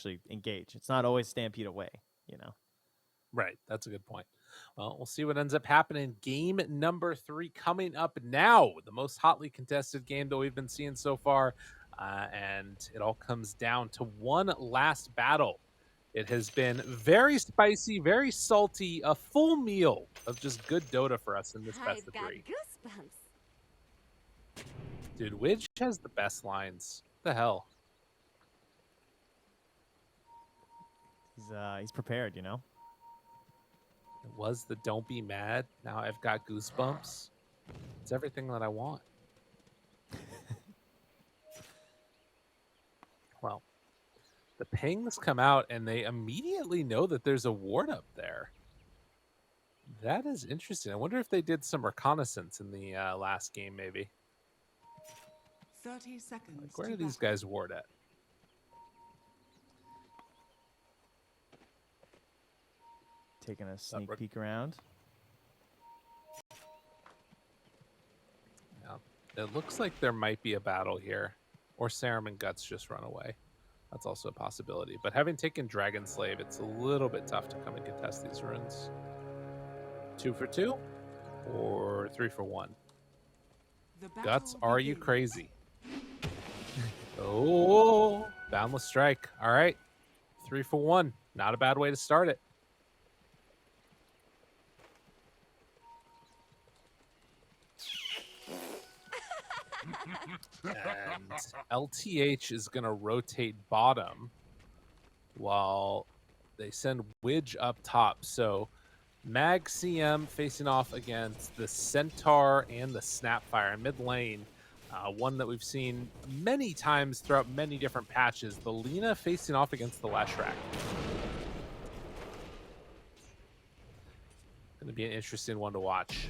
actually engage. It's not always Stampede away, you know. Right. That's a good point. Well, we'll see what ends up happening. Game number 3 coming up now. The most hotly contested game that we've been seeing so far. And it all comes down to one last battle. It has been very spicy, very salty, a full meal of just good Dota for us in this best I've of got 3. goosebumps. Dude, Widge has the best lines. What the hell? He's prepared, you know. It was the don't be mad. Now I've got goosebumps. It's everything that I want. Well, the pings come out and they immediately know that there's a ward up there. That is interesting. I wonder if they did some reconnaissance in the last game, maybe. 30 seconds. Like, where are these guys ward at? Taking a sneak peek around. Yeah, it looks like there might be a battle here, or Serum and Guts just run away. That's also a possibility. But having taken Dragon Slave, it's a little bit tough to come and contest these runes. 2 for 2 or 3 for 1? Guts, are you crazy? Oh, Boundless Strike. All right. 3 for 1. Not a bad way to start it. And LTH is going to rotate bottom while they send Widge up top. So Mag CM facing off against the Centaur and the Snapfire in mid lane. One that we've seen many times throughout many different patches. The Lina facing off against the Leshrac. Going to be an interesting one to watch.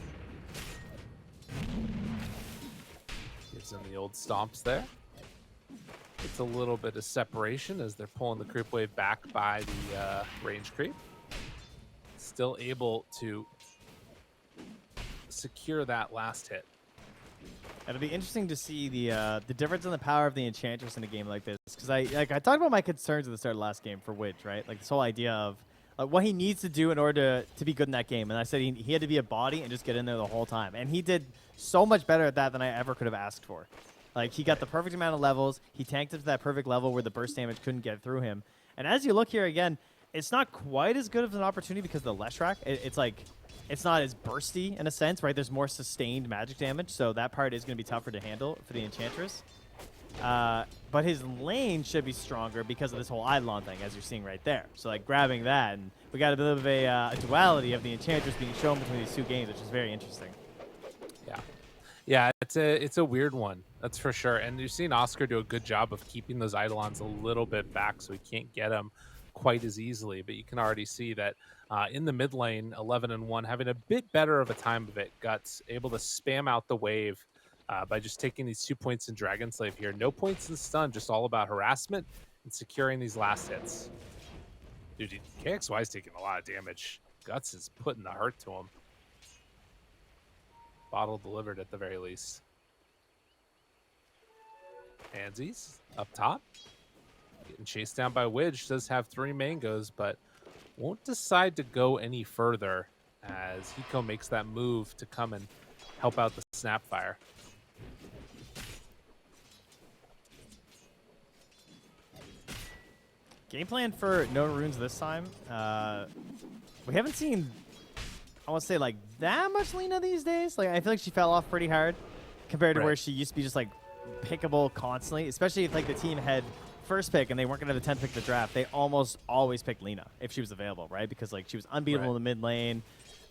Gives them the old stomps there. It's a little bit of separation as they're pulling the creep wave back by the range creep. Still able to secure that last hit. It'll be interesting to see the difference in the power of the Enchantress in a game like this, because I talked about my concerns at the start of the last game for Widge, right? Like this whole idea of what he needs to do in order to be good in that game, and I said he had to be a body and just get in there the whole time, and he did so much better at that than I ever could have asked for. Like he got the perfect amount of levels, he tanked it to that perfect level where the burst damage couldn't get through him, and as you look here again, it's not quite as good of an opportunity because of the Leshrac. It's like it's not as bursty in a sense, right? There's more sustained magic damage, so that part is going to be tougher to handle for the Enchantress. But his lane should be stronger because of this whole Eidolon thing, as you're seeing right there. So, like, grabbing that, and we got a bit of a duality of the Enchantress being shown between these two games, which is very interesting. Yeah, it's a weird one, that's for sure. And you've seen Oscar do a good job of keeping those Eidolons a little bit back so he can't get them quite as easily. But you can already see that in the mid lane, 11-1, having a bit better of a time of it. Guts able to spam out the wave by just taking these 2 points in Dragon Slave here. No points in stun, just all about harassment and securing these last hits. Dude, KXY is taking a lot of damage. Guts is putting the hurt to him. Bottle delivered at the very least. Pansies up top. Getting chased down by Widge. Does have 3 mangoes, but won't decide to go any further as Hiko makes that move to come and help out the Snapfire. Game plan for no runes this time. We haven't seen, I want to say, like, that much Lina these days. Like, I feel like she fell off pretty hard compared to where she used to be just, like, pickable constantly, especially if, like, the team had first pick and they weren't going to have the 10th pick of the draft. They almost always picked Lina if she was available, right? Because, like, she was unbeatable in the mid lane.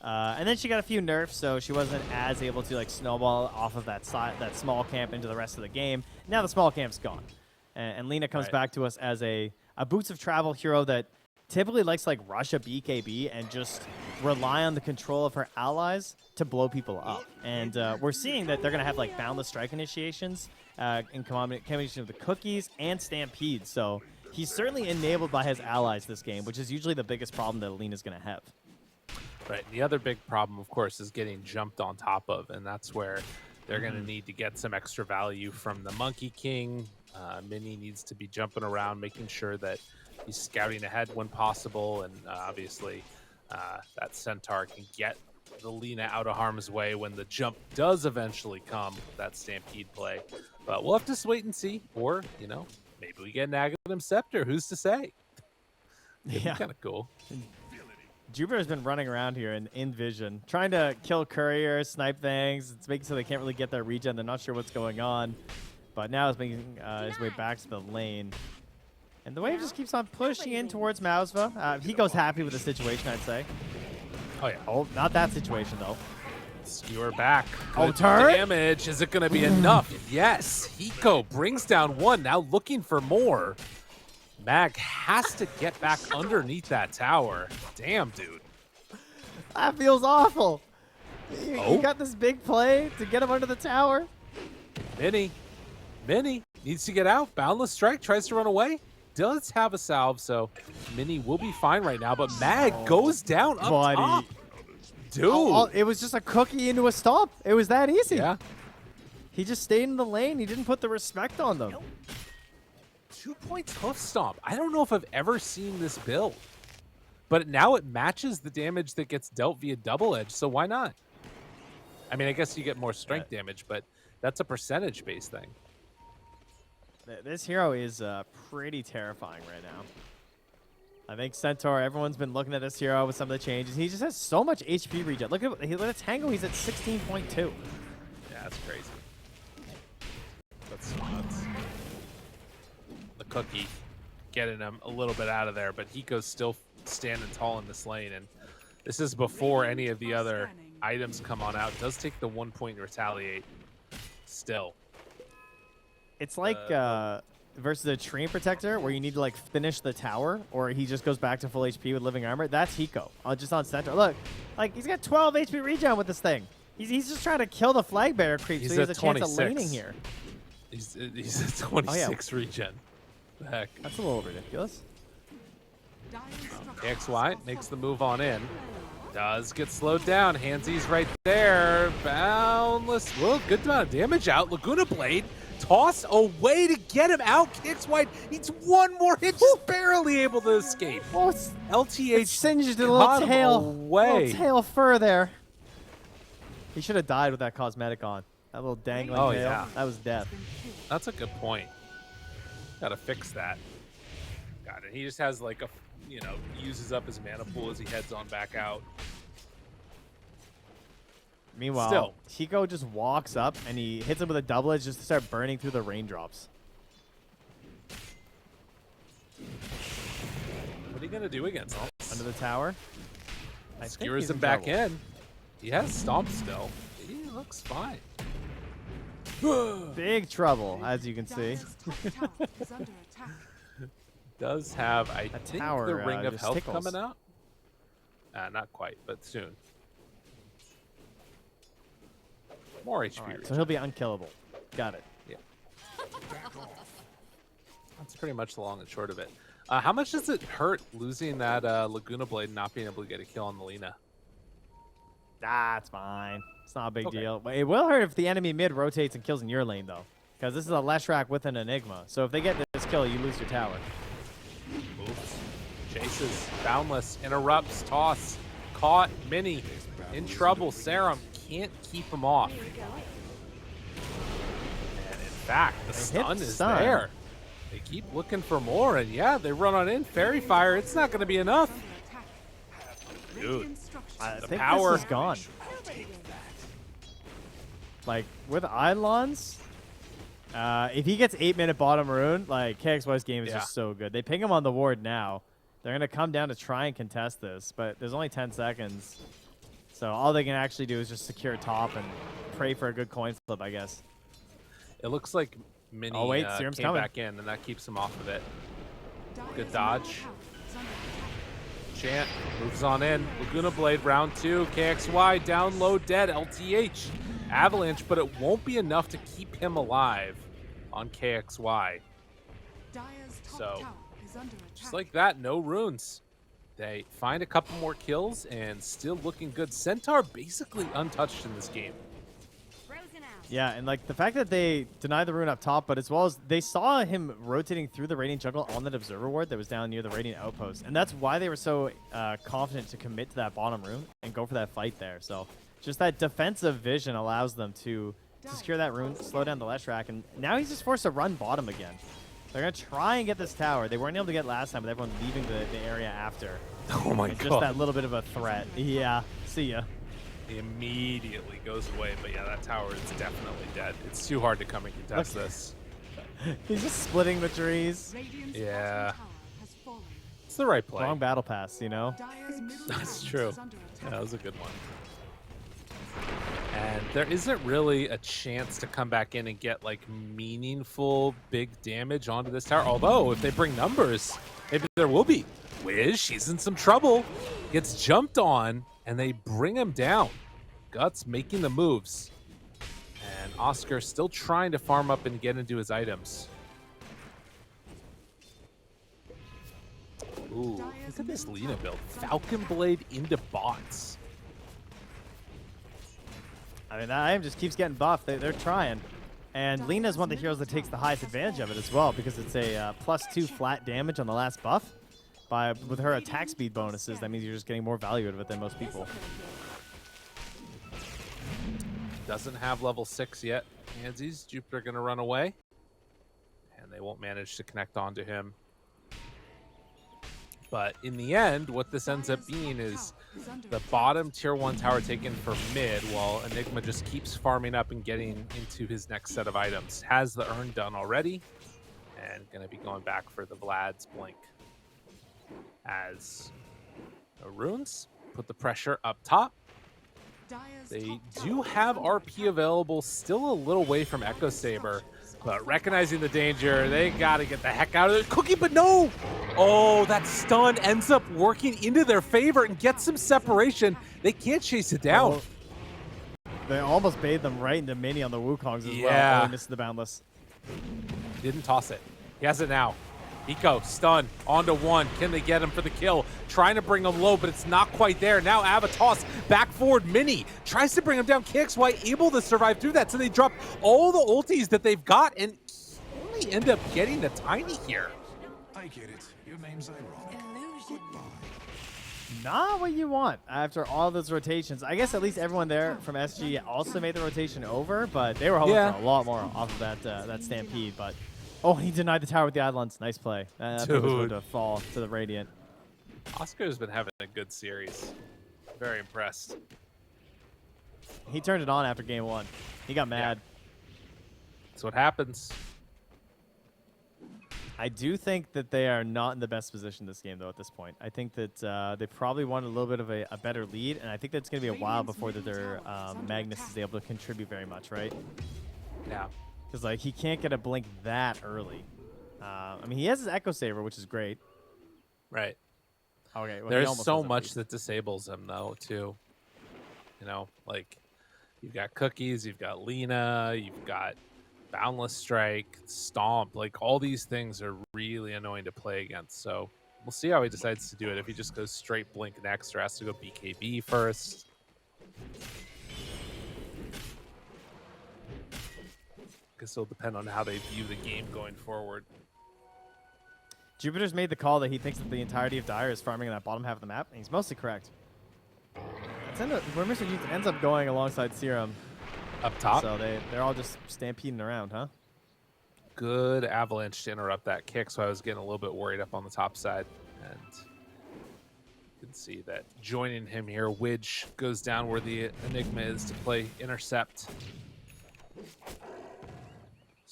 And then she got a few nerfs, so she wasn't as able to, like, snowball off of that small camp into the rest of the game. Now the small camp's gone. And Lina comes back to us as a boots of travel hero that typically likes like rush a BKB and just rely on the control of her allies to blow people up. And we're seeing that they're going to have like boundless strike initiations in combination with the cookies and Stampede. So he's certainly enabled by his allies this game, which is usually the biggest problem that Alina's going to have. Right. The other big problem, of course, is getting jumped on top of, and that's where they're going to need to get some extra value from the Monkey King. Mini needs to be jumping around, making sure that He's scouting ahead when possible, and obviously that Centaur can get the Lina out of harm's way when the jump does eventually come, that Stampede play. But we'll have to wait and see. Or, you know, maybe we get an Aghanim Scepter. Who's to say? It'd be kind of cool. Jupiter's been running around here in vision, trying to kill courier, snipe things. It's making so they can't really get their regen. They're not sure what's going on. But now he's making his way back to the lane. And the wave just keeps on pushing in towards Mausva. He goes happy with the situation, I'd say. Oh, yeah. Oh, not that situation, though. Skewer back. Oh, Good turn? damage. Is it going to be enough? Yes. Hiko brings down one. Now looking for more. Mag has to get back underneath that tower. Damn, dude. That feels awful. You got this big play to get him under the tower. Mini needs to get out. Boundless Strike tries to run away. Does have a salve, so Mini will be fine right now. But Mag goes down up top. Dude. It was just a cookie into a stomp. It was that easy. Yeah. He just stayed in the lane. He didn't put the respect on them. 2 points hoof stomp. I don't know if I've ever seen this build. But now it matches the damage that gets dealt via double edge, so why not? I mean, I guess you get more strength damage, but that's a percentage-based thing. This hero is pretty terrifying right now. I think Centaur, everyone's been looking at this hero with some of the changes. He just has so much HP regen. Look at Tango, he's at 16.2. Yeah, that's crazy. That's nuts. The cookie getting him a little bit out of there, but Hiko's still standing tall in this lane, and this is before any of the other items come on out. It does take the 1 point retaliate still. It's like versus a Treant Protector where you need to like finish the tower, or he just goes back to full HP with living armor. That's Hiko, just on center. Look, like he's got 12 HP regen with this thing. He's just trying to kill the flag bearer creep, so he has a chance of laning here. He's at 26 regen. The heck? That's a little ridiculous. KXY makes the move on in. Does get slowed down. Handsy's right there. Boundless. Well, good amount of damage out. Laguna Blade. Toss away to get him out. Kicks wide. Needs one more hit. Just barely able to escape. Oh, LTH singed a little tail. Away. Little tail fur there. He should have died with that cosmetic on. That little dangling tail. Yeah. That was death. That's a good point. Gotta fix that. Got it. He just has like a, uses up his mana pool as he heads on back out. Meanwhile, Hiko just walks up and he hits him with a double edge just to start burning through the raindrops. What are you gonna do against him? Under the tower. Skewers him back in. He has stomp still. He looks fine. Big trouble, as you can see. Does have, I think, tower, the Ring of Health tickles. coming out. Not quite, but soon. More HP. Right, so he'll be unkillable. Got it. Yeah. That's pretty much the long and short of it. How much does it hurt losing that Laguna Blade and not being able to get a kill on the Lina? That's fine. It's not a big deal. But it will hurt if the enemy mid rotates and kills in your lane, though. Because this is a Leshrac with an Enigma. So if they get this kill, you lose your tower. Moves. Chases. Boundless. Interrupts. Toss. Caught. Mini. In trouble. Serum can't keep him off. And in fact, the stun is there. They keep looking for more, and yeah, they run on in. Fairy Fire. It's not going to be enough. Dude. I the think power this is gone. Like, with Eidolons, if he gets 8-minute bottom rune, like, KXY's game is just so good. They ping him on the ward now. They're going to come down to try and contest this, but there's only 10 seconds. So all they can actually do is just secure top and pray for a good coin flip, I guess. It looks like Mini Serum's came coming back in, and that keeps him off of it. Good dodge. Chant moves on in. Laguna Blade round 2. KXY down low dead. LTH. Avalanche, but it won't be enough to keep him alive on KXY. So, just like that, no runes. They find a couple more kills and still looking good. Centaur basically untouched in this game. Yeah, and like the fact that they denied the rune up top, but as well as they saw him rotating through the Radiant jungle on that observer ward that was down near the Radiant outpost, and that's why they were so confident to commit to that bottom rune and go for that fight there. So just that defensive vision allows them to secure that rune, slow down the Leshrac, and now he's just forced to run bottom again. They're gonna try and get this tower. They weren't able to get last time with everyone leaving the area after. Oh my god! Just that little bit of a threat. Yeah, see ya. He immediately goes away, but yeah, that tower is definitely dead. It's too hard to come and contest this. He's just splitting the trees. Yeah. It's the right play. Wrong battle pass, you know? That's true. Yeah, that was a good one. And there isn't really a chance to come back in and get like meaningful big damage onto this tower. Although if they bring numbers, maybe there will be. Wiz, she's in some trouble. Gets jumped on and they bring him down. Guts making the moves. And Oscar still trying to farm up and get into his items. Ooh, look at this Lina build. Falcon Blade into bots. I mean, that item just keeps getting buffed. They're trying. And Lina is one of the heroes that takes the highest advantage of it as well because it's a +2 flat damage on the last buff. With her attack speed bonuses, that means you're just getting more value out of it than most people. Doesn't have level 6 yet. Hansies, Jupiter gonna run away. And they won't manage to connect onto him. But in the end, what this ends up being is the bottom tier 1 tower taken for mid, while Enigma just keeps farming up and getting into his next set of items. Has the urn done already, and gonna be going back for the Vlad's Blink. As the runes put the pressure up top. They do have RP available, still a little way from Echo Saber, but recognizing the danger, they gotta get the heck out of it. Cookie, but no! Oh, that stun ends up working into their favor and gets some separation. They can't chase it down. Oh, they almost bait them right into mini on the Wukongs as well. Oh, he missed the Boundless. Didn't toss it. He has it now. Eco, stun, onto one. Can they get him for the kill? Trying to bring him low, but it's not quite there. Now Avatos, back forward, Mini. Tries to bring him down. KXY able to survive through that, so they drop all the ultis that they've got and only end up getting the Tiny here. I get it. Your name's ironic. Goodbye. Not what you want after all those rotations. I guess at least everyone there from SG also made the rotation over, but they were hoping for a lot more off of that Stampede, but... Oh, he denied the tower with the Eidolons. Nice play. That was going to fall to the Radiant. Oscar's been having a good series. Very impressed. He turned it on after game 1. He got mad. Yeah. That's what happens. I do think that they are not in the best position this game, though, at this point. I think that they probably want a little bit of a better lead, and I think that's going to be a while before that their Magnus is able to contribute very much, right? Yeah. Because, like, he can't get a blink that early. I mean, he has his Echo Saber, which is great. Right. Okay. Well, there's so much that disables him, though, too. You know, like, you've got Cookies, you've got Lina, you've got Boundless Strike, Stomp. Like, all these things are really annoying to play against. So we'll see how he decides to do it. If he just goes straight Blink next or has to go BKB first. Guess it'll depend on how they view the game going forward. Jupiter's made the call that he thinks that the entirety of Dire is farming in that bottom half of the map, and he's mostly correct. Where Mr. Youth ends up going alongside Serum. Up top? So they're all just stampeding around, huh? Good avalanche to interrupt that kick, so I was getting a little bit worried up on the top side. And you can see that joining him here, Widge goes down where the Enigma is to play intercept.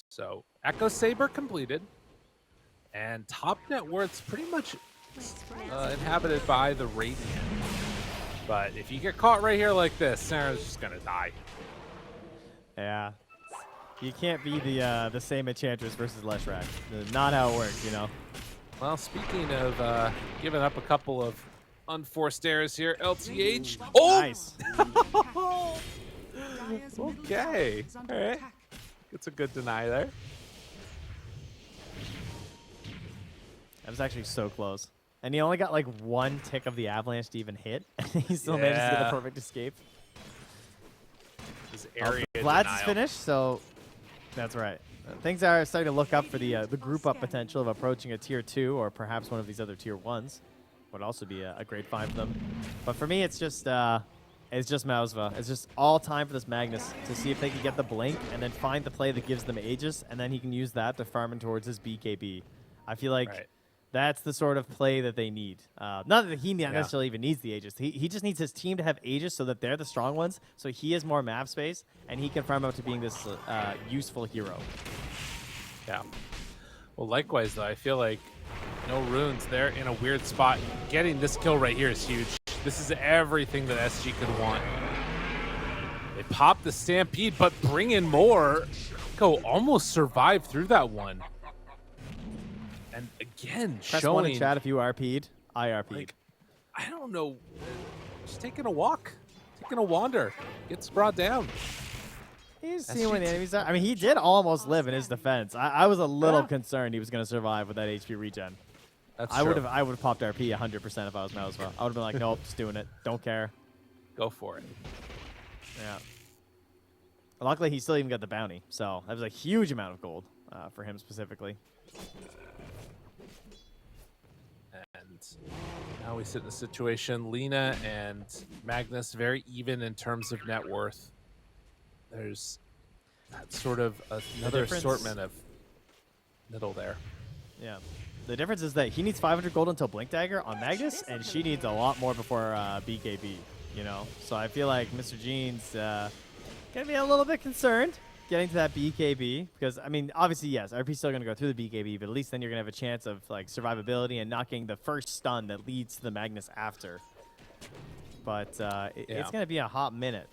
So Echo Saber completed, and top net worth's pretty much inhabited by the Radiant. But if you get caught right here like this, Sarah's just gonna die. Yeah, you can't be the same Enchantress versus Leshrac. Not how it works, you know. Well, speaking of giving up a couple of unforced errors here, LTH. Oh, nice. Okay, all right. It's a good deny there. That was actually so close. And he only got like one tick of the avalanche to even hit. He still managed to get the perfect escape. This area Vlad's is denial. finished, so that's right. Things are starting to look up for the group up potential of approaching a tier 2 or perhaps one of these other tier 1s. Would also be a great find for them. But for me, it's just Mausva. It's just all time for this Magnus to see if they can get the blink and then find the play that gives them Aegis, and then he can use that to farm in towards his BKB. I feel like that's the sort of play that they need. Not that he necessarily even needs the Aegis. He just needs his team to have Aegis so that they're the strong ones, so he has more map space, and he can farm out to being this useful hero. Yeah. Well, likewise, though, I feel like no runes. They're in a weird spot. Getting this kill right here is huge. This is everything that SG could want. They pop the Stampede, but bring in more. Go almost survive through that one. And again, Press showing 1 in chat if you RP'd. I RP'd. like, I don't know. Just taking a walk, taking a wander, gets brought down. He's seeing where the enemies are. I mean, he did almost live in his defense. I was a little concerned he was going to survive with that HP regen. That's I would have popped RP 100% if I was Mausva. I would have been like, nope, just doing it. Don't care. Go for it. Yeah. Luckily, he still even got the bounty, so that was a huge amount of gold for him specifically. And now we sit in a situation. Lina and Magnus very even in terms of net worth. There's that sort of another assortment of middle there. Yeah. The difference is that he needs 500 gold until Blink Dagger on Magnus, and she needs a lot more before BKB, you know? So I feel like Mr. Jean's going to be a little bit concerned getting to that BKB because, I mean, obviously, yes, RP's still going to go through the BKB, but at least then you're going to have a chance of, like, survivability and not getting the first stun that leads to the Magnus after. But it's going to be a hot minute.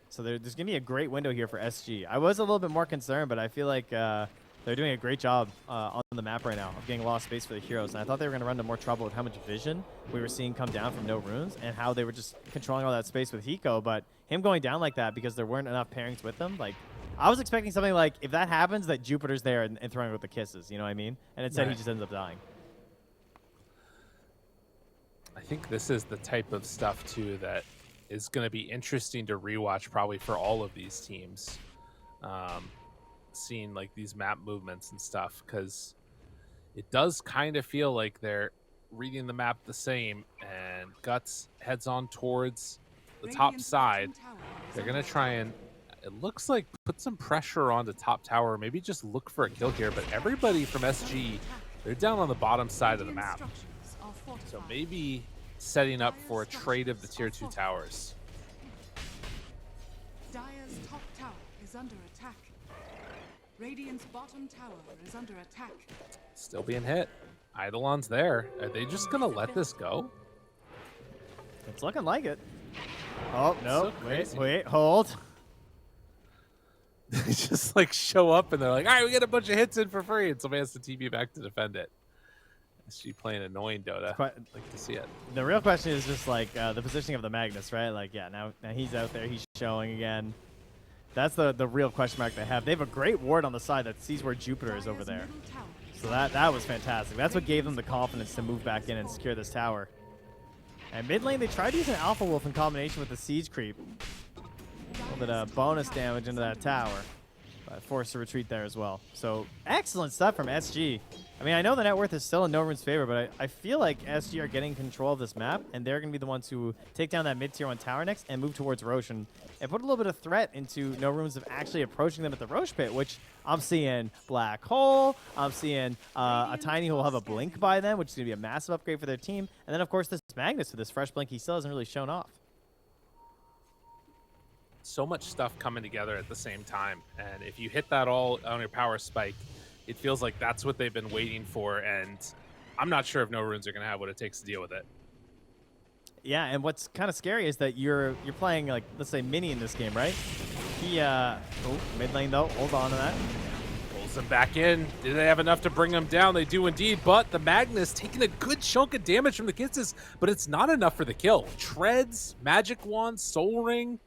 So there's going to be a great window here for SG. I was a little bit more concerned, but I feel like they're doing a great job on the map right now of getting a lot of space for the heroes. And I thought they were going to run into more trouble with how much vision we were seeing come down from no runes and how they were just controlling all that space with Hiko. But him going down like that because there weren't enough pairings with them, like, I was expecting something like, if that happens, that Jupiter's there and throwing out the kisses, you know what I mean? And instead he just ends up dying. I think this is the type of stuff, too, that is going to be interesting to rewatch probably for all of these teams. Seeing like these map movements and stuff, because it does kind of feel like they're reading the map the same, and Guts heads on towards the top side. They're going to try and, it looks like, put some pressure on the top tower, maybe just look for a kill here, but everybody from SG, they're down on the bottom side of the map. So maybe setting up for a trade of the tier 2 towers. Dire's top tower is under attack. Radiant's bottom tower is under attack. Still being hit. Eidolon's there. Are they just going to let this go? It's looking like it. Oh, no. So wait, hold. They just like show up and they're like, all right, we get a bunch of hits in for free. And somebody has to TP back to defend it. Is she playing annoying Dota? I'd like to see it. The real question is just like the positioning of the Magnus, right? Like, yeah, now he's out there. He's showing again. That's the real question mark they have. They have a great ward on the side that sees where Jupiter is over there. So that was fantastic. That's what gave them the confidence to move back in and secure this tower. And mid lane, they tried to use an Alpha Wolf in combination with the Siege Creep. A little bit of bonus damage into that tower. But forced to retreat there as well. So excellent stuff from SG. I mean, I know the net worth is still in No Rune's favor, but I feel like SG are getting control of this map, and they're going to be the ones who take down that mid-tier 1 tower next and move towards Roshan and put a little bit of threat into No Runes of actually approaching them at the Roche pit, which I'm seeing Black Hole. I'm seeing a Tiny who will have a Blink by then, which is going to be a massive upgrade for their team. And then, of course, this Magnus with this fresh Blink he still hasn't really shown off. So much stuff coming together at the same time. And if you hit that all on your power spike, it feels like that's what they've been waiting for. And I'm not sure if No Runes are going to have what it takes to deal with it. Yeah, and what's kind of scary is that you're playing, like, let's say, Mini in this game, right? He, oh, mid lane, though. Hold on to that. Pulls him back in. Do they have enough to bring him down? They do indeed, but the Magnus taking a good chunk of damage from the kisses, but it's not enough for the kill. Treads, Magic Wand, Soul Ring,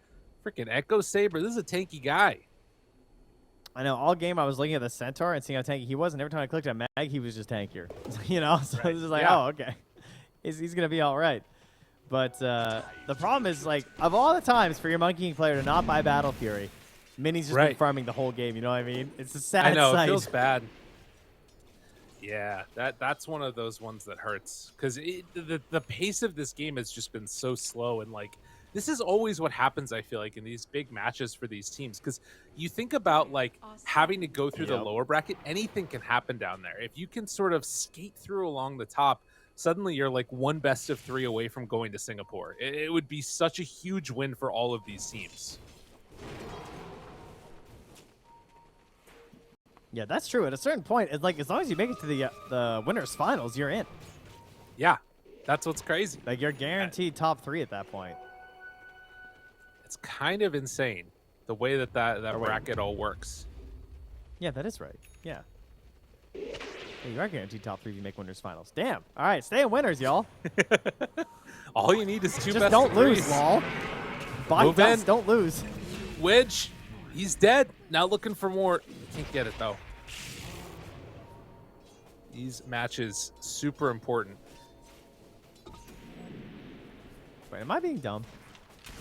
freaking Echo Saber. This is a tanky guy. I know, all game I was looking at the Centaur and seeing how tanky he was, and every time I clicked on Mag, he was just tankier. You know? So Right. it's just like, Yeah. oh, okay. He's going to be all right. But the problem is, like, of all the times for your Monkey King player to not buy Battle Fury, Minnie's just been farming the whole game. You know what I mean? It's a sad I know, sight. it feels bad. Yeah, that's one of those ones that hurts because the pace of this game has just been so slow, and like this is always what happens. I feel like in these big matches for these teams, because you think about like having to go through the lower bracket, anything can happen down there. If you can sort of skate through along the top, suddenly you're like one best of 3 away from going to Singapore. It would be such a huge win for all of these teams. Yeah, that's true. At a certain point, it's like as long as you make it to the winners finals, you're in. Yeah, that's what's crazy. Like you're guaranteed top 3 at that point. It's kind of insane the way that bracket all works. Yeah, that is right. Yeah. Yeah, you are guaranteed top 3 if you make winners finals. Damn. All right, stay in winners, y'all. All you need is 2 Just best don't of lose, 3s. lol. Buy Move dust, in. don't lose. Wedge, he's dead. Now looking for more. Can't get it though. These matches super important. Wait, am I being dumb?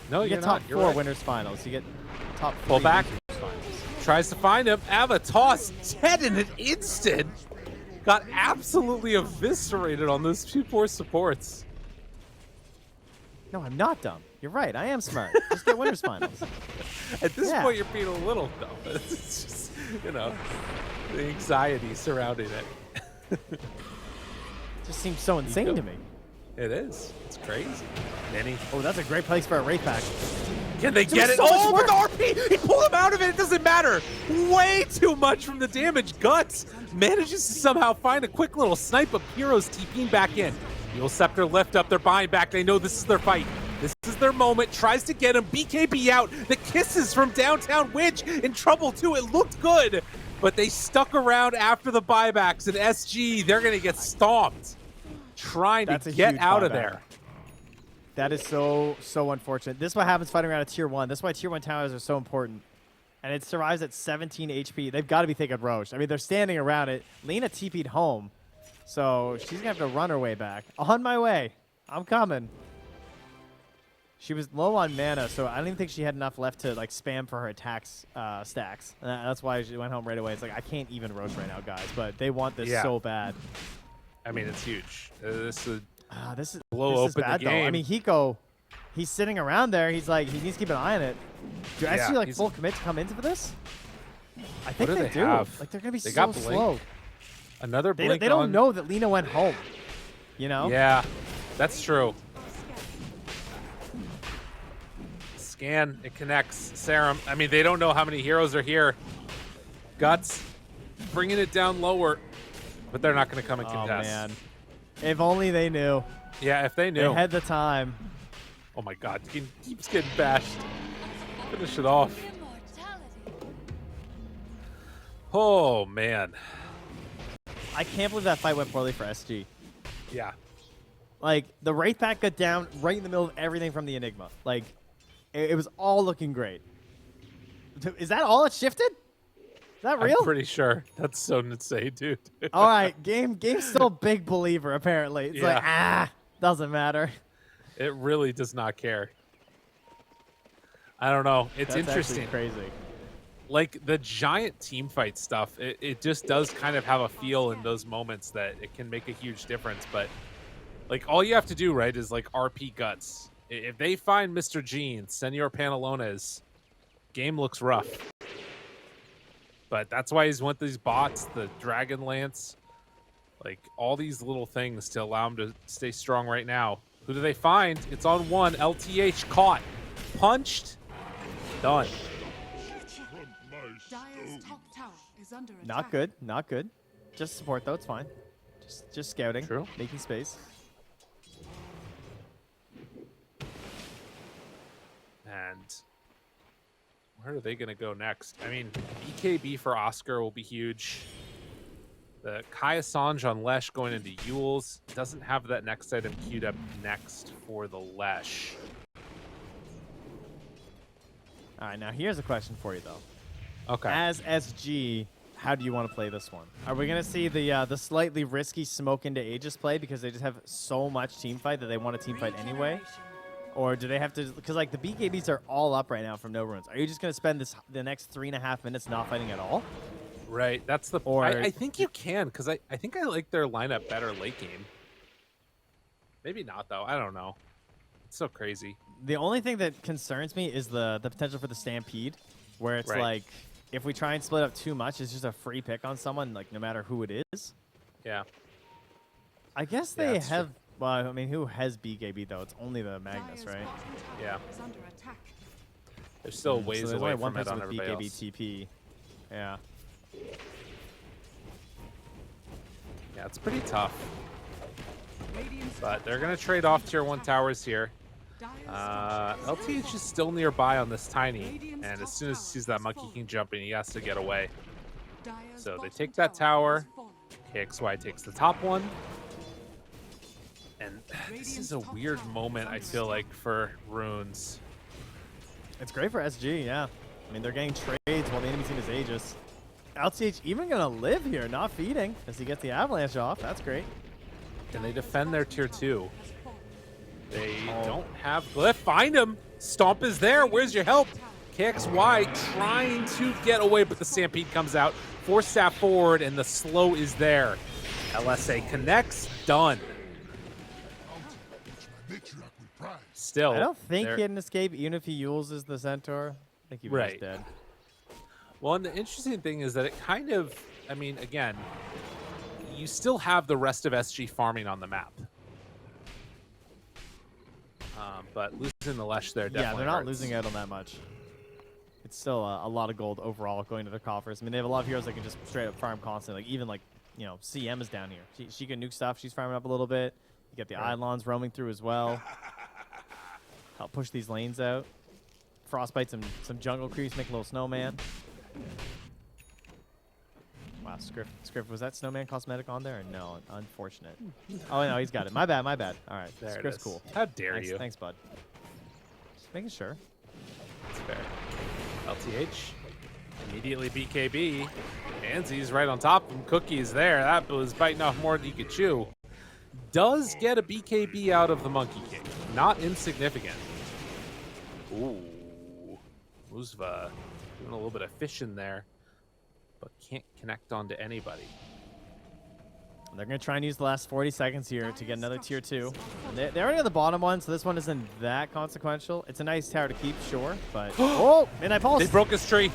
No, You you're get not. top You're 4 right. winners finals. You get top 3 Pull back. losers finals. Tries to find him. Ava toss dead in an instant. Got absolutely eviscerated on those 2 poor supports. No, I'm not dumb. You're right. I am smart. Just get winners finals. At this Yeah. point, you're being a little dumb. It's just, you know, the anxiety surrounding it. Just seems so insane to me. It is. It's crazy. Minnie. Oh, that's a great place for a Wraith Pack. Can they get it? so much Oh, with work. RP! He pulled him out of it. It doesn't matter. Way too much from the damage. Guts manages to somehow find a quick little snipe, but Piro's TPing back in. Eagle Scepter lift up. They're buying back. They know this is their fight. This is their moment. Tries to get him. BKB out. The kisses from downtown Witch in trouble too. It looked good, but they stuck around after the buybacks. And SG, they're going to get stomped. Trying That's to a get huge out of buyback. there. That is so unfortunate. This is what happens fighting around a tier 1. This is why tier 1 towers are so important. And it survives at 17 HP. They've got to be thinking Roche. I mean, they're standing around it. Lena TP'd home, so she's going to have to run her way back. On my way. I'm coming. She was low on mana, so I don't even think she had enough left to like spam for her attacks stacks. That's why she went home right away. It's like, I can't even Roche right now, guys, but they want this so bad. I mean, it's huge. This is This is blow this is open bad the though. I game. mean, Hiko, he's sitting around there. He's like, he needs to keep an eye on it. Do I Yeah, see like he's- full commit to come into this? I think do they they do. have? Like they're gonna be They so got Blink. slow. Another They blink don't on- know that Lena went home. You know? Yeah, that's true. Scan, it connects. Serum. I mean, they don't know how many heroes are here. Guts, bringing it down lower, but they're not going to come and Oh contest. man, if only they knew. Yeah, if they They knew. had the time. Oh my God, he keeps getting bashed. Finish it off. Oh man. I can't believe that fight went poorly for SG. Yeah. Like the Wraith Pack got down right in the middle of everything from the Enigma. Like it was all looking great. Is that all it shifted? Is that real? I'm pretty sure. That's so insane, dude. All right, game's still a big believer apparently. It's like doesn't matter. It really does not care. I don't know. It's That's interesting. actually crazy. Like the giant team fight stuff, it just does kind of have a feel in those moments that it can make a huge difference. But like all you have to do, right, is like RP Guts. If they find Mr. Gene, Senor Panelones, game looks rough. But that's why he's went these bots, the Dragon Lance, like all these little things to allow him to stay strong right now. Who do they find? It's on one. LTH caught, punched, done. Dire's top tower is under attack. Not good. Not good. Just support though. It's fine. Just scouting. True. Making space. And where are they going to go next? I mean, BKB for Oscar will be huge. The Kai Assange on Lesh going into Yule's doesn't have that next item queued up next for the Lesh. All right. Now here's a question for you though. Okay. As SG, how do you want to play this one? Are we going to see the slightly risky smoke into Aegis play because they just have so much team fight that they want to team fight anyway? Or do they have to, because like the BKBs are all up right now from no runes. Are you just going to spend the next 3.5 minutes not fighting at all? Right, that's the. Or I think you can, because I think I like their lineup better late game. Maybe not though. I don't know. It's so crazy. The only thing that concerns me is the potential for the stampede, where it's like if we try and split up too much, it's just a free pick on someone, like no matter who it is. Yeah. I guess Yeah, they that's have. Well, I mean, who has BKB though? It's only the Magnus, right? Yeah. Is under attack. There's still So ways there's away only one from it person on with everybody BKB else. TP. Yeah. Yeah, it's pretty tough. Radiant's But top they're going to tower trade is off under tier 1 attack. towers here. Dire's top tower LTH is still nearby on this Tiny. And as soon as he sees that Monkey King jumping, he has to get away. Dire's So they bottom take that tower. has fallen. KXY takes the top one. And this is a weird moment, I feel like, for Runes. It's great for SG, yeah. I mean, they're getting trades while the enemy team is Aegis. LTH even going to live here, not feeding, as he gets the Avalanche off. That's great. Can they defend their tier 2? Has fallen. They don't have Glyph. Find him! Stomp is there. Where's your help? KXY trying to get away, but the Stampede comes out. Force staff forward, and the slow is there. LSA connects. Done. Still, I don't think they're- he had an escape, even if he uses the Centaur. I think he was Right. dead. Well, and the interesting thing is that it kind of, I mean, again, you still have the rest of SG farming on the map. But losing the Lesh there definitely Yeah, they're not hurts. losing out on that much. It's still a lot of gold overall going to their coffers. I mean, they have a lot of heroes that can just straight up farm constantly. Like even like, you know, CM is down here. She can nuke stuff. She's farming up a little bit. You get the Right. Eidolons roaming through as well. Help push these lanes out. Frostbite some jungle creeps, make a little snowman. Wow, Scriff, was that snowman cosmetic on there? Or no, unfortunate. Oh no, he's got it. My bad. All right, There it Scriff's is. cool. How dare Thanks, you? Thanks, bud. Just making sure. That's fair. LTH immediately BKB. Anzi's right on top of him. Cookie's there. That was biting off more than he could chew. Does get a BKB out of the Monkey King. Not insignificant. Ooh. Muzva doing a little bit of fishing there, but can't connect onto anybody. They're going to try and use the last 40 seconds here to get another tier 2. And they already have the bottom one, so this one isn't that consequential. It's a nice tower to keep, sure, but... oh, Midnight Pulse! They broke his tree.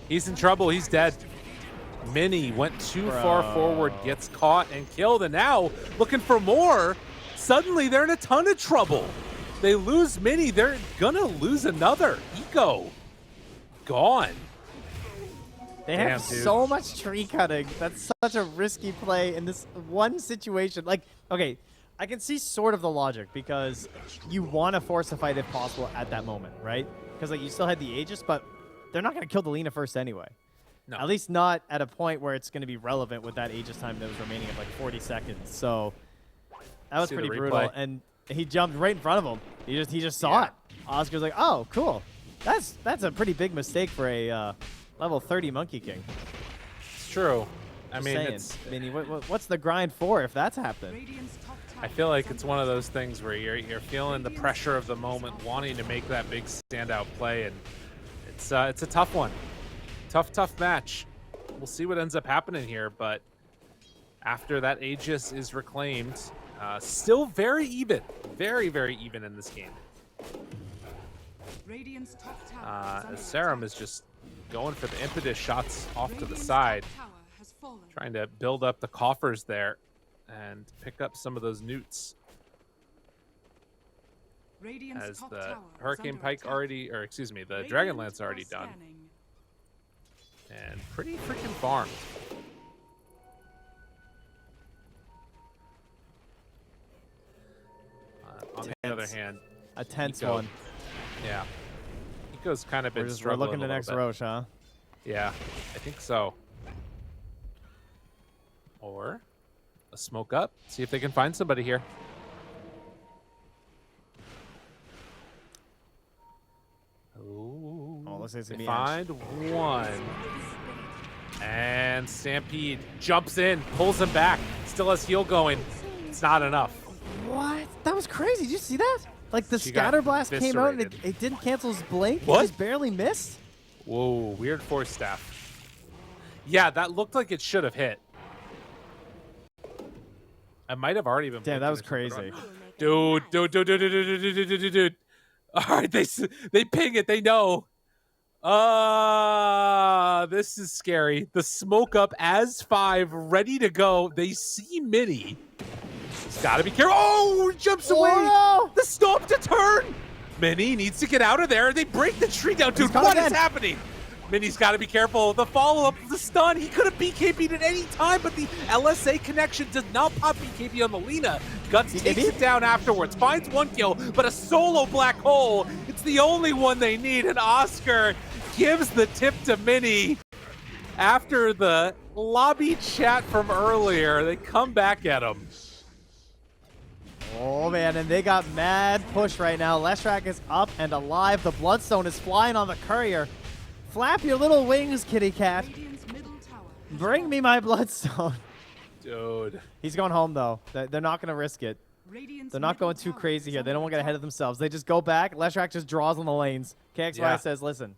He's in trouble. He's dead. Mini went too far forward, gets caught and killed, and now looking for more. Suddenly, they're in a ton of trouble. They lose Mini. They're gonna lose another. Eco gone. They Damn, have dude. so much tree cutting. That's such a risky play in this one situation. Like, okay, I can see sort of the logic because you want to force a fight if possible at that moment, right? Because like you still had the Aegis, but they're not going to kill the Lina first anyway. No. At least not at a point where it's going to be relevant with that Aegis time that was remaining of like 40 seconds. So that was See the pretty brutal. replay. And he jumped right in front of him. He just saw it. Oscar's like, oh, cool. That's a pretty big mistake for a level 30 Monkey King. It's true. I Just mean, saying. it's. I mean, what's the grind for if that's happened? Radiant's top tower I feel like is it's under one of attack. those things where you're feeling the pressure of the moment, wanting to make that big standout play, and it's a tough one. Tough match. We'll see what ends up happening here, but after that Aegis is reclaimed, still very even, very even in this game. Radiant's top tower is under As Serum attack. is just going for the impetus shots off to the Radiant's side, top tower has fallen. trying to build up the coffers there and pick up some of those newts. Radiant's As top the tower is Hurricane under Pike attack. already, or excuse me, the Radiant Dragonlance are already done, scanning. and pretty freaking farmed. On the other Tense. hand, A tense Eco. one. yeah, Eco's kind of been We're struggling looking a to little next bit. Roche, huh? Yeah, I think so. Or a smoke up, see if they can find somebody here. Ooh, Oh, looks like it's they gonna be find one. And Stampede jumps in, pulls him back. Still has heal going. It's not enough. What? That was crazy. Did you see that? Like the She got scatter blast came out and eviscerated. it didn't cancel his blink. What? It just barely missed. Whoa, weird force staff. Yeah, that looked like it should have hit. I might have already been. Damn, that was blinking or something. crazy. Dude. All right, they ping it. They know. This is scary. The smoke up as 5, ready to go. They see Mini. He's got to be careful. Oh, he jumps away. no. The stomp to turn. Mini needs to get out of there. They break the tree down. Dude, He's what coming is in. happening? Mini's got to be careful. The follow-up, the stun. He could have BKB'd at any time, but the LSA connection does not pop BKB on the Lina. Guts takes it down afterwards, finds 1 kill, but a solo black hole. It's the only one they need, and Oscar gives the tip to Mini. After the lobby chat from earlier, they come back at him. Oh man, and they got mad push right now. Leshrac is up and alive. The Bloodstone is flying on the courier. Flap your little wings, kitty cat. Radiant's middle tower. Bring me my Bloodstone. Dude. He's going home though. They're not going to risk it. Radiant's They're not middle going too tower crazy is here. They don't under want to get ahead of attack. themselves. They just go back. Leshrac just draws on the lanes. KXY Yeah. says, listen,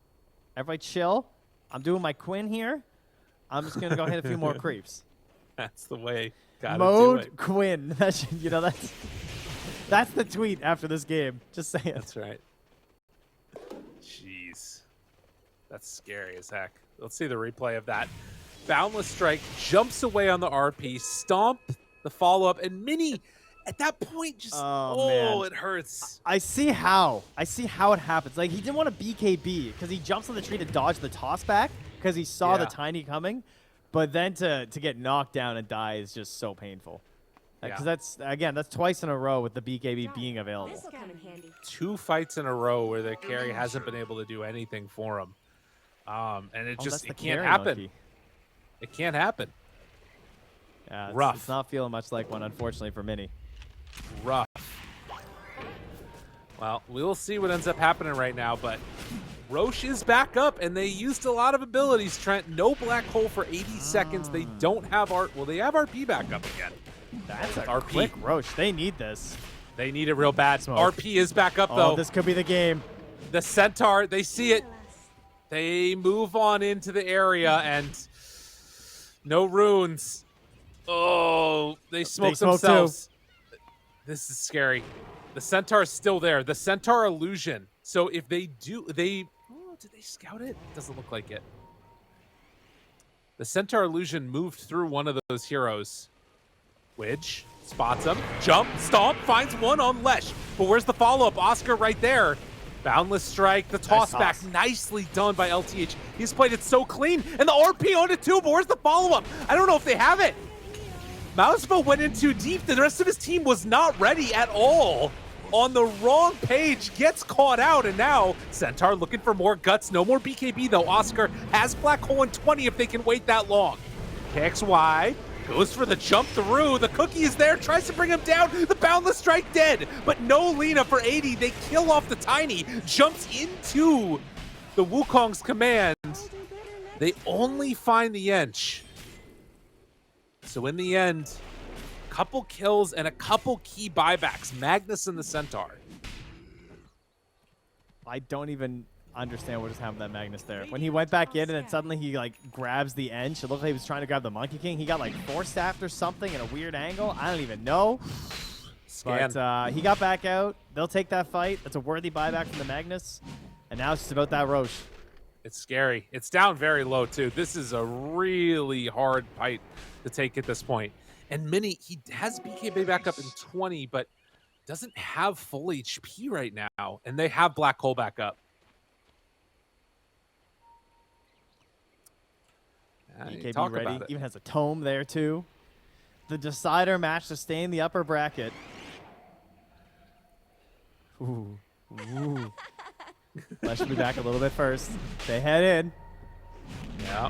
everybody chill. I'm doing my Quinn here. I'm just going to go hit a few more creeps. That's the way. Gotta do Mode it. Quinn. That's the tweet after this game. Just saying. That's right. Jeez. That's scary as heck. Let's see the replay of that. Boundless Strike jumps away on the RP, stomp the follow-up, and Mini at that point just, man. it hurts. I see how it happens. Like, he didn't want to BKB because he jumps on the tree to dodge the toss back because he saw the Yeah. tiny coming. But then to get knocked down and die is just so painful. Because that's twice in a row with the BKB being available. This'll come in handy. 2 fights in a row where the carry hasn't been able to do anything for him. And it Oh, just that's the it can't carry happen. monkey. It can't happen. Yeah, it's, Rough. It's not feeling much like one, unfortunately, for Mini. Rough. Well, we will see what ends up happening right now, but Roche is back up, and they used a lot of abilities, Trent. No black hole for 80 seconds. They don't have art. Well, they have RP back up again. That's a RP. quick Roche. They need this. They need it real bad. Smoke. RP is back up, Oh, though. this could be the game. The Centaur, they see it. They move on into the area, and no runes. Oh, they smoke smoke themselves. This is scary. The Centaur is still there. The Centaur illusion. So if they do, did they scout it? Doesn't look like it. The Centaur illusion moved through one of those heroes. Widge spots him. Jump, stomp, finds one on Lesh. But where's the follow-up? Oscar right there. Boundless Strike, the toss back, nicely done by LTH. He's played it so clean, and the RP on it too, but where's the follow-up? I don't know if they have it. Mousebo went in too deep. The rest of his team was not ready at all. On the wrong page, gets caught out, and now Centaur looking for more guts. No more BKB though. Oscar has Black Hole in 20 if they can wait that long. KXY goes for the jump through. The cookie is there, tries to bring him down. The Boundless Strike dead, but no Lina for 80. They kill off the Tiny, jumps into the Wukong's command. They only find the Ench. So in the end, a couple kills and a couple key buybacks. Magnus and the Centaur. I don't even understand what just happened to that Magnus there. When he went back in and then suddenly he like grabs the Ench, it looked like he was trying to grab the Monkey King. He got like force-staffed or something in a weird angle. I don't even know. Scan. But he got back out. They'll take that fight. That's a worthy buyback from the Magnus. And now it's just about that Roche. It's scary. It's down very low, too. This is a really hard fight to take at this point. And Mini, he has BKB back up in 20, but doesn't have full HP right now. And they have Black Hole back up. BKB Talk ready. about it. Even has a tome there, too. The decider match to stay in the upper bracket. Ooh. Ooh. Let's be back a little bit first. They head in. Yeah.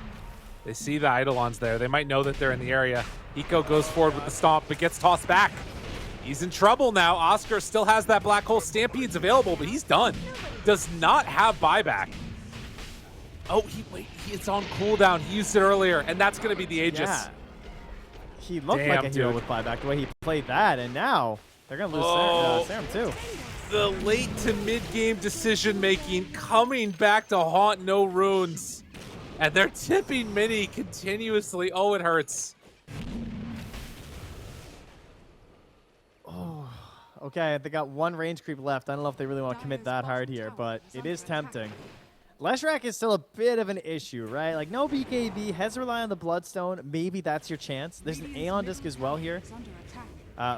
They see the Eidolons there. They might know that they're in the area. Eco goes forward with the stomp, but gets tossed back. He's in trouble now. Oscar still has that Black Hole. Stampede's available, but he's done. Does not have buyback. Oh, it's on cooldown. He used it earlier, and that's going to be the Aegis. Yeah. He looked Damn, like a hero dude. with buyback the way he played that, and now they're going to lose Serum too. The late to mid-game decision-making coming back to haunt no runes. And they're tipping Mini continuously. Oh, it hurts. Oh, okay, they got one range creep left. I don't know if they really want to commit that hard here, but it is tempting. Leshrac is still a bit of an issue, right? Like, no BKB, has to rely on the Bloodstone. Maybe that's your chance. There's an Aeon Disc as well here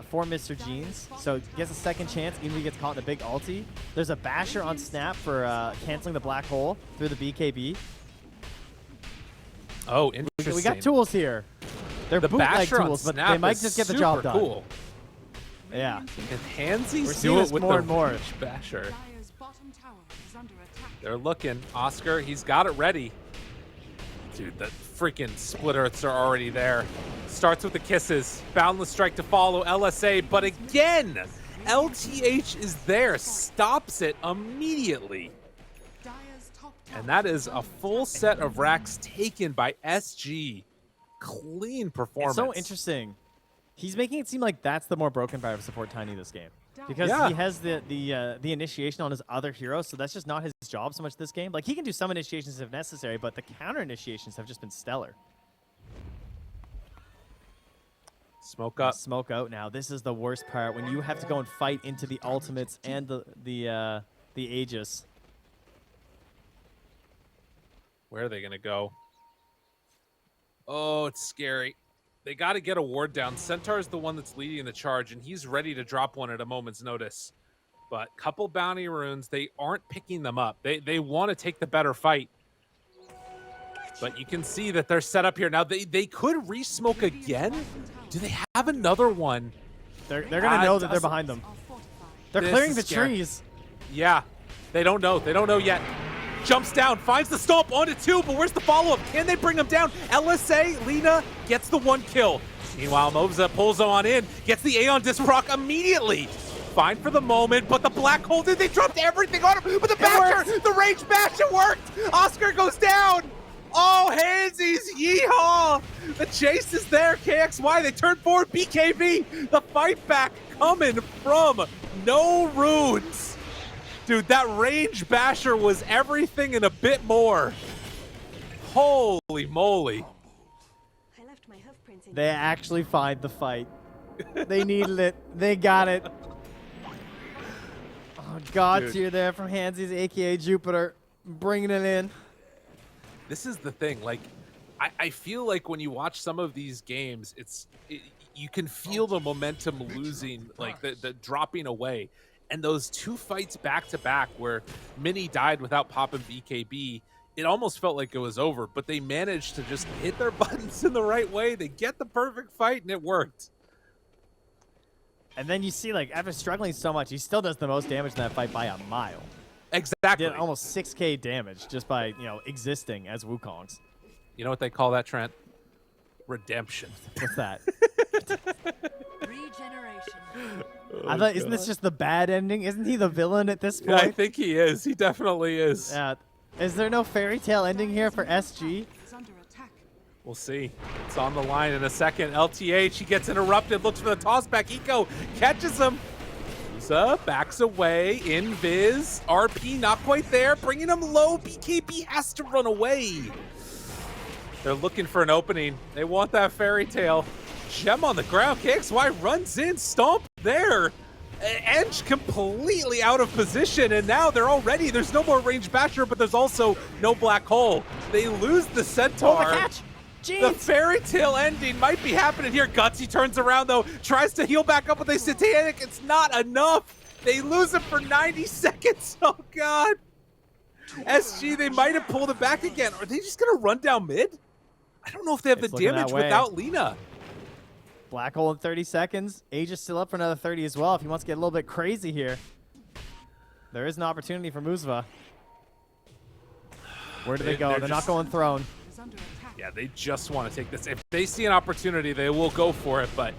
for Mr. Jeans, so he gets a second chance even if he gets caught in a big ulti. There's a Basher on Snap for canceling the Black Hole through the BKB. Oh, interesting. We got tools here. They're The bootleg Basher on tools, but Snap they might is just get the job super done. Cool. Yeah. And Hansies We're do seeing it this with more the and more. Rich Basher. Dire's bottom tower is under attack. They're looking. Oscar, he's got it ready. Dude, the freaking split earths are already there. Starts with the kisses. Boundless strike to follow. LSA, but again, LTH is there. Stops it immediately. Dire's top tower And that is a full set of racks taken by SG. Clean performance. It's so interesting. He's making it seem like that's the more broken part of support Tiny this game. Because Yeah. he has the initiation on his other heroes, so that's just not his job so much this game. Like, he can do some initiations if necessary, but the counter initiations have just been stellar. Smoke up. Smoke out now. This is the worst part when you have to go and fight into the ultimates and the Aegis. Where are they going to go? Oh, it's scary. They got to get a ward down. Centaur's the one that's leading the charge, and he's ready to drop one at a moment's notice. But couple bounty runes, they aren't picking them up. They want to take the better fight. But you can see that they're set up here. Now, they could re-smoke again. Do they have another one? They're going to know that they're behind them. are fortified. They're This clearing is the scary. trees. Yeah, they don't know. They don't know yet. Jumps down, finds the stomp onto two, but where's the follow-up? Can they bring him down? LSA, Lina gets the one kill. Meanwhile, Moza pulls on in, gets the Aeon Disc proc immediately. Fine for the moment, but the Black Hole, dude, they dropped everything on him. But the Basher, the range bash, it worked. Oscar goes down. Oh, Hansies, yeehaw. The chase is there, KXY, they turn forward, BKB. The fight back coming from no runes. Dude, that range basher was everything and a bit more. Holy moly. I left my hoof prints in They actually find the fight. They needed it. They got it. Oh, God Dude. tier there from Hansies, a.k.a. Jupiter, bringing it in. This is the thing. Like, I feel like when you watch some of these games, you can feel the momentum losing, like the dropping away. And those two fights back to back where Mini died without popping BKB, it almost felt like it was over, but they managed to just hit their buttons in the right way. They get the perfect fight, and it worked. And then you see, like, after struggling so much, he still does the most damage in that fight by a mile. Exactly. Did almost 6k damage just by, existing as Wukongs. You know what they call that, Trent? Redemption. What's that? Regeneration. I thought, isn't this just the bad ending? Isn't he the villain at this Yeah, I point? think he is. He definitely is. Yeah. Is there no fairy tale ending here for SG? Is under attack. We'll see. It's on the line in a second. LTH, he gets interrupted, looks for the toss back. Eco catches him. Usa backs away. Invis. RP not quite there. Bringing him low. BKB has to run away. They're looking for an opening. They want that fairy tale. Gem on the ground. KXY runs in. Stomp there. Edge completely out of position, and now there's no more range basher, but there's also no black hole. They lose the centaur. Oh, the catch! The Jeez! fairy tale ending might be happening here. Gutsy turns around though, tries to heal back up with a satanic. It's not enough. They lose it for 90 seconds. Oh God. SG, they might have pulled it back again. Are they just gonna run down mid? I don't know if they have It's the looking that damage way. without Lina. Black hole in 30 seconds. Age is still up for another 30 as well if he wants to get a little bit crazy here. There is an opportunity for Muzva. Where do they go? They're not going throne. Is under attack. Yeah, they just want to take this. If they see an opportunity, they will go for it. But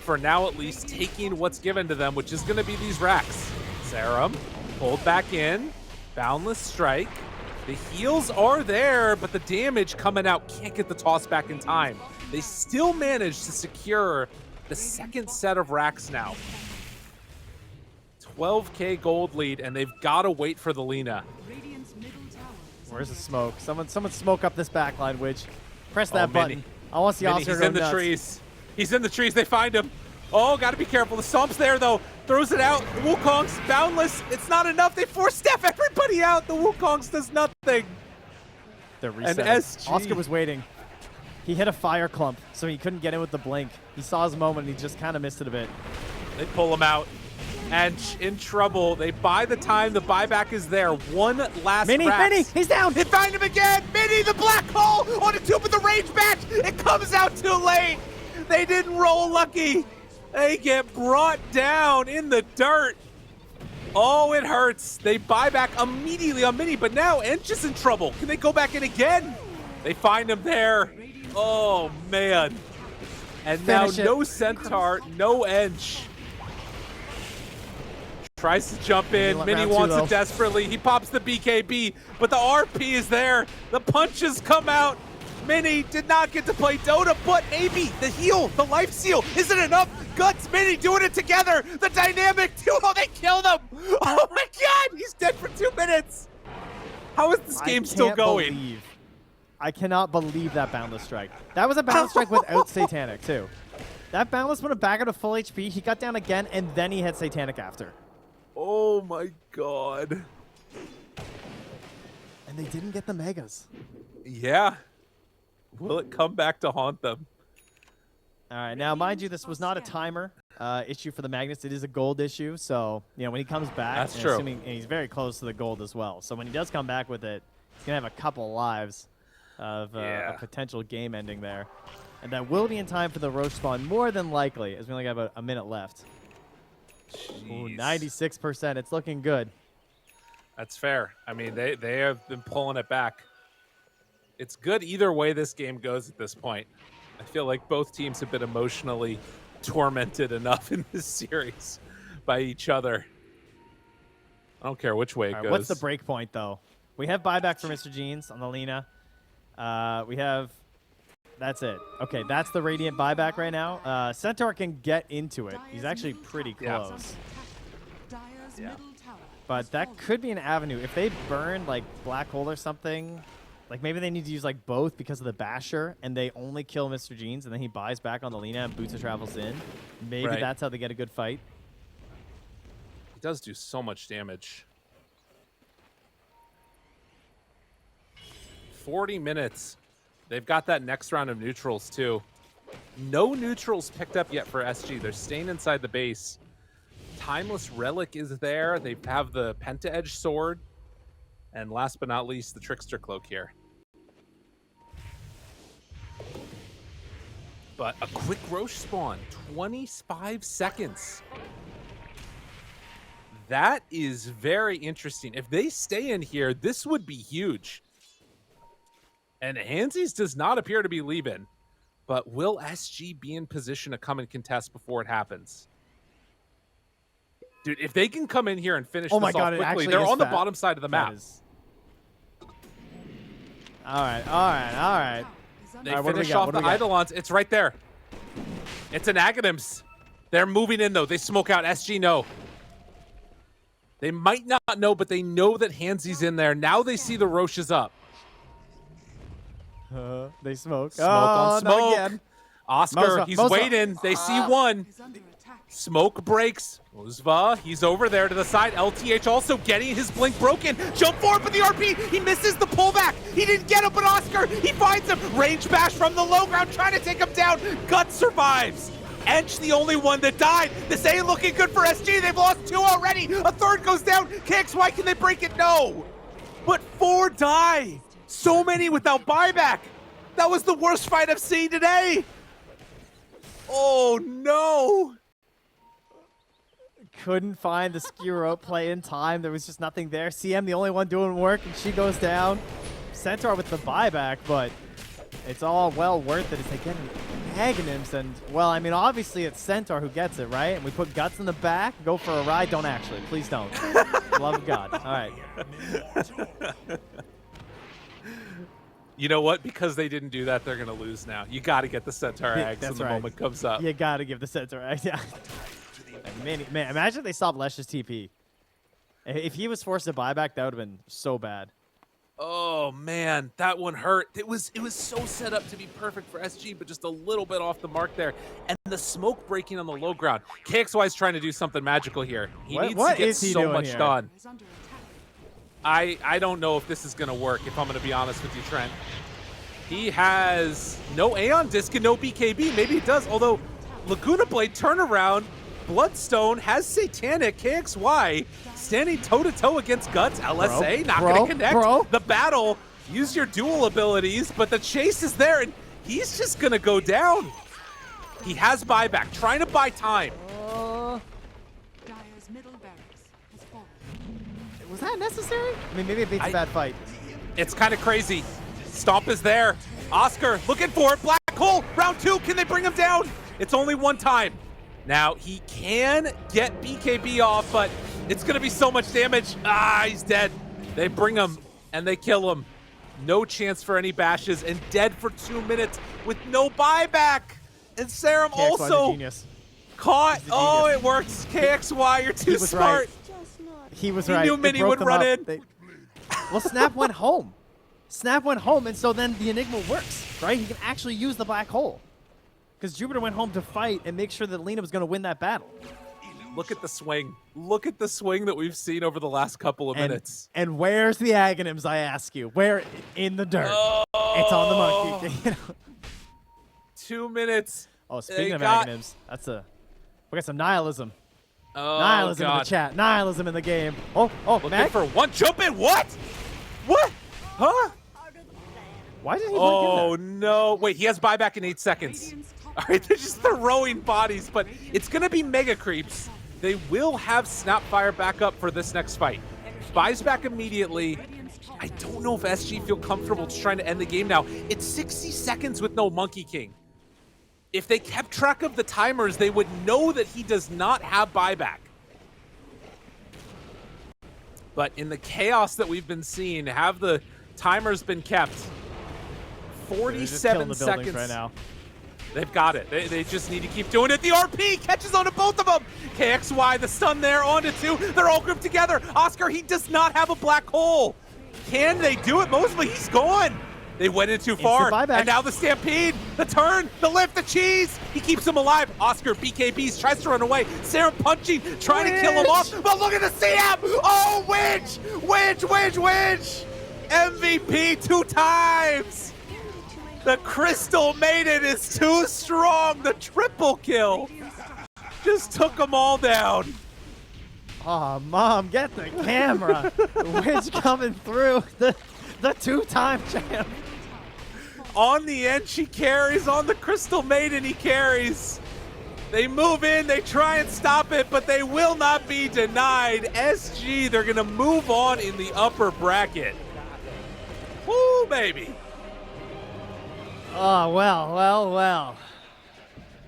for now, at least, taking what's given to them, which is going to be these racks. Serum pulled back in. Boundless strike. The heals are there, but the damage coming out can't get the toss back in time. They still manage to secure the second set of racks now. 12K gold lead, and they've got to wait for the Lina. Radiant's middle tower is Where's the under smoke? Someone smoke up this backline, Witch. Press that Mini. button. I want to see Mini, Oscar he's go in the nuts. trees. He's in the trees. They find him. Oh, got to be careful. The Stomp's there, though. Throws it out. The Wukong's boundless. It's not enough. They force Steph everybody out. The Wukong's does nothing. They're And resetting. SG. Oscar was waiting. He hit a fire clump, so he couldn't get in with the blink. He saw his moment, and he just kind of missed it a bit. They pull him out. And in trouble. They buy the time. The buyback is there. One last Mini, Rax. he's down. They find him again. Mini, the black hole on a tube with the range match. It comes out too late. They didn't roll lucky. They get brought down in the dirt. Oh, it hurts. They buy back immediately on Mini, but now Ench is in trouble. Can they go back in again? They find him there. Oh, man. And now Finish it. no Centaur, no Ench. Tries to jump in. Mini round two, wants though. it desperately. He pops the BKB, but the RP is there. The punches come out. Mini did not get to play Dota, but maybe the heal, the life seal, isn't enough. Guts, Mini doing it together. The dynamic duo, they killed him. Oh my God, he's dead for 2 minutes. How is this game still going? I cannot believe that Boundless Strike. That was a Boundless Strike without Satanic, too. That Boundless put him back up to full HP. He got down again, and then he had Satanic after. Oh my God. And they didn't get the Megas. Yeah. Will it come back to haunt them? All right, now, mind you, this was not a timer issue for the Magnus. It is a gold issue, so, you know, when he comes back, That's and true. assuming and he's very close to the gold as well. So when he does come back with it, he's going to have a couple lives of a potential game ending there. And that will be in time for the Roche spawn, more than likely, as we only got about a minute left. Ooh, Jeez. 96%. It's looking good. That's fair. I mean, they have been pulling it back. It's good either way this game goes at this point. I feel like both teams have been emotionally tormented enough in this series by each other. I don't care which way it All goes. right, what's the break point, though? We have buyback for Mr. Jeans on the Lina. We have... That's it. Okay, that's the Radiant buyback right now. Centaur can get into it. He's actually pretty Yeah. close. Dyer's Yeah. middle tower But has that fallen. could be an avenue. If they burn, like, Black Hole or something, like, maybe they need to use, like, both because of the Basher, and they only kill Mr. Jeans, and then he buys back on the Lina and Boots travels in. Maybe Right. that's how they get a good fight. He does do so much damage. 40 minutes. They've got that next round of neutrals, too. No neutrals picked up yet for SG. They're staying inside the base. Timeless Relic is there. They have the Penta Edge Sword. And last but not least, the Trickster Cloak here. But a quick Roche spawn. 25 seconds. That is very interesting. If they stay in here, this would be huge. And Hansies does not appear to be leaving. But will SG be in position to come and contest before it happens? Dude, if they can come in here and finish Oh my this God, off it quickly, actually they're is on the fat. bottom side of the map. That is... All right, all right, all right. Is They under All right, what do we finish got? off What the do we got? Eidolons. It's right there. It's an Aghanims. They're moving in, though. They smoke out. SG, no. They might not know, but they know that Hansi's in there. Now they see the Roches up. They smoke. Smoke oh, on not smoke. again. Oscar, Moza, he's Moza. waiting. They see one. is under attack. Smoke breaks. Uzva, he's over there to the side. LTH also getting his blink broken. Jump forward for the RP. He misses the pullback. He didn't get him, but Oscar, he finds him. Range bash from the low ground, trying to take him down. Gut survives. Ench, the only one that died. This ain't looking good for SG. They've lost 2 already. A third goes down. KXY, can they break it? No. But 4 die. So many without buyback. That was the worst fight I've seen today. Oh, no. Couldn't find the skewer out play in time. There was just nothing there. CM, the only one doing work, and she goes down. Centaur with the buyback, but it's all well worth it as they get Aghanims. And, well, I mean, obviously it's Centaur who gets it, right? And we put Guts in the back, go for a ride. Don't actually. Please don't. Love of God. All right. You know what? Because they didn't do that, they're going to lose now. You got to get the Centaur Yeah, eggs when that's the right. moment comes up. You gotta give the center. Yeah. Man, imagine if they stopped Lesh's TP. If he was forced to buyback, that would have been so bad. Oh man, that one hurt. It was so set up to be perfect for SG, but just a little bit off the mark there. And the smoke breaking on the low ground. KXY is trying to do something magical here. He needs what to get is he so doing much here? done. Is under attack. I don't know if this is gonna work, if I'm gonna be honest with you, Trent. He has no Aeon Disc and no BKB. Maybe it does, although Laguna Blade turnaround, Bloodstone has Satanic, KXY standing toe-to-toe against Guts. LSA not gonna connect. The battle, use your dual abilities, but the chase is there, and he's just gonna go down. He has buyback, trying to buy time. Dire's middle barracks has fallen. Was that necessary? I mean, maybe it beats a bad fight. It's kind of crazy. Stomp is there. Oscar looking for it. Black hole. Round 2. Can they bring him down? It's only one time. Now, he can get BKB off, but it's going to be so much damage. Ah, he's dead. They bring him, and they kill him. No chance for any bashes, and dead for 2 minutes with no buyback. And Serum KXY 's a also genius. caught. He's a Oh, genius. it works. KXY, you're too was smart. right. Just not. He was He right. knew It Minnie broke would them run up. in. Well, Snap went home. Snap went home, and so then the Enigma works, right? He can actually use the black hole. Because Jupiter went home to fight and make sure that Lena was going to win that battle. Look at the swing. Look at the swing that we've seen over the last couple of minutes. And where's the Aghanims, I ask you? Where? In the dirt. It's on the monkey. You know? 2 minutes. Oh, speaking of got- Aghanims, we got some nihilism. Oh, Nihilism in God. the chat. Nihilism in the game. Oh, Looking Mag? for one jump in. What? What? Huh? Why did he blink Oh, in no. Wait, he has buyback in 8 seconds. Radiant's top All right, they're just throwing bodies, but it's going to be mega creeps. They will have Snapfire back up for this next fight. Buys back immediately. Radiant's top I don't know if SG feel comfortable just trying to end the game now. It's 60 seconds with no Monkey King. If they kept track of the timers, they would know that he does not have buyback. But in the chaos that we've been seeing, have the timers been kept? there? They're just killing 47 the buildings seconds. right now. They've got it. They just need to keep doing it. The RP catches onto both of them. KXY, the stun there, onto 2. They're all grouped together. Oscar, he does not have a black hole. Can they do it? Mostly, he's gone. They went in too far. buyback. And now the stampede, the turn, the lift, the cheese. He keeps him alive. Oscar, BKBs, tries to run away. Serum punching, trying to kill him off. But look at the CM. Oh, Winch. MVP 2 times. The Crystal Maiden is too strong. The triple kill just took them all down. Oh, Mom, get the camera. The wind's coming through. The 2-time champ. On the end, she carries. On the Crystal Maiden, he carries. They move in, they try and stop it, but they will not be denied. SG, they're going to move on in the upper bracket. Woo, baby. Oh, well.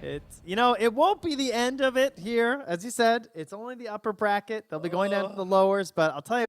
It's, it won't be the end of it here. As you said, it's only the upper bracket. They'll be going down to the lowers, but I'll tell you.